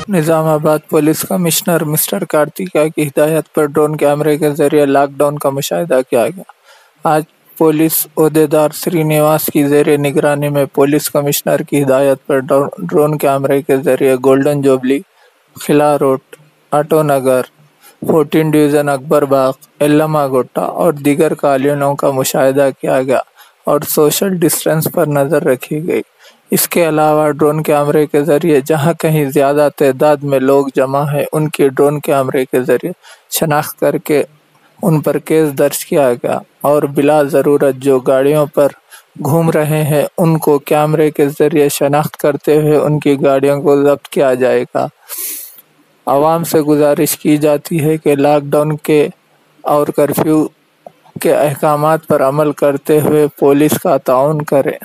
Nizamabad police commissioner mister Karthika की हिदायत पर ड्रोन कैमरे के जरिए लॉकडाउन का मुशाहिदा किया गया। आज पुलिस ओहदेदार श्रीनिवास की ज़ेरे निगरानी में पुलिस कमिश्नर की हिदायत पर ड्रोन कैमरे के जरिए गोल्डन जुबली, किला रोड, ऑटोनगर, 14 डिवीज़न अकबरबाग, यल्लमा गुट्टा और दीगर कॉलोनियों का मुशाहिदा किया गया और सोशल डिस्टेंस पर नज़र रखी गई। इसके अलावा ड्रोन कैमरे के जरिए जहां कहीं ज़्यादा तादाद में लोग जमा हैं उनकी ड्रोन कैमरे के जरिए शनाख्त करके उन पर केस दर्ज किया गया और बिला ज़रूरत जो गाड़ियों पर घूम रहे हैं उनको कैमरे के जरिए शनाख्त करते हुए उनकी गाड़ियों को जब्त किया जाएगा। आवाम से गुजारिश की जाती है कि लॉकडाउन के और कर्फ्यू के अहकामात पर अमल करते हुए पुलिस का ताउन करें।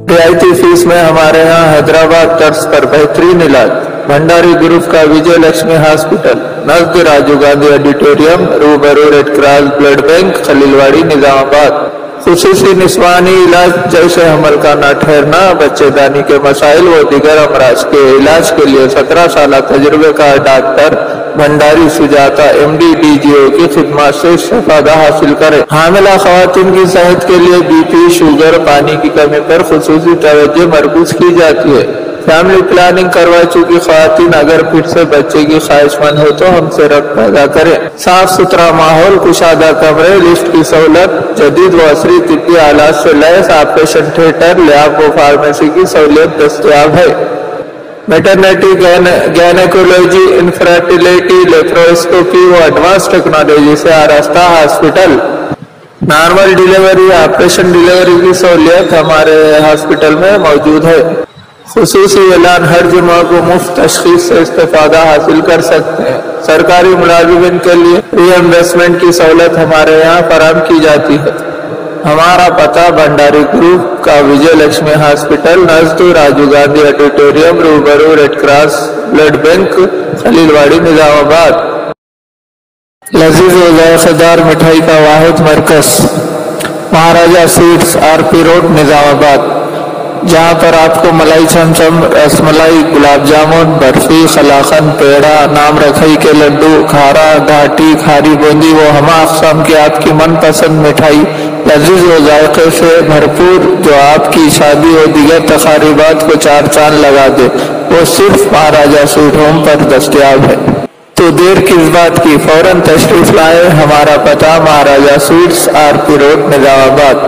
रियायती फीस में हमारे यहाँ हैदराबाद तर्ज पर बेहतरीन इलाज। भंडारी ग्रुप का विजय लक्ष्मी हॉस्पिटल, नजदीक राजीव गांधी ऑडिटोरियम, रूबरू red cross blood bank, Khaleelwadi, Nizamabad. खुसूसी निस्वानी इलाज जैसे हमल का न ठहरना, बच्चेदानी के मसाइल व दीगर अमराज के इलाज के लिए 17 साल तजुर्बे का doctor Bhandari Sujata MD DGO की खिदमत से इस्तेफादा हासिल करें। हामिला खवातीन की सेहत के लिए BP, शुगर, पानी की कमी पर खुसूसी तवज्जो मरकूज की जाती है। फैमिली प्लानिंग करवा चुकी खवातीन अगर फिर से बच्चे की ख्वाहिशमंद हो तो हमसे रब्त पैदा करें। साफ सुथरा माहौल, कुशादा कमरे, लिफ्ट की सहूलत, जदीद व असरी तिब्बी आलात से लैस ऑपरेशन थिएटर, लैब व फार्मेसी की सहूलियत दस्तयाब है। मेटरनिटी, गैनेकोलॉजी, इनफर्टिलिटी, लेप्रोस्कोपी व एडवांस टेक्नोलॉजी से आरास्ता hospital. Normal delivery, operation delivery की सहूलियत हमारे हॉस्पिटल में मौजूद है। खुसूसी ऐलान, हर जुमा को मुफ्त तशखीस से इस्तेफादा हासिल कर सकते हैं। सरकारी मुलाजिमिन के लिए रीइंवेस्टमेंट की सहूलत हमारे यहाँ फराहम की जाती है। हमारा पता भंडारी ग्रुप का विजय लक्ष्मी हॉस्पिटल, नजदीक राजीव गांधी ऑडिटोरियम, रूबरू red cross blood bank, Khaleelwadi, Nizamabad. लजीज व जायकेदार मिठाई का वाहिद मरकज, Maharaja sweets, RP road, Nizamabad, जहाँ पर आपको मलाई चमचम, रसमलाई, गुलाब जामुन, बर्फी, कलाकंद, पेड़ा, नाम रखई के लड्डू, खारा, घाटी, खारी बूंदी वो हमा अक़साम की आपकी मनपसंद मिठाई लजीज व जायके से भरपूर जो आपकी शादी और दीगर तकारीबात को चार चांद लगा दे, वो सिर्फ महाराजा स्वीट होम पर दस्तयाब है। तो देर किस बात की, फौरन तशरीफ लाए। हमारा पता महाराजा स्वीट्स, RP रोड, निजामाबाद।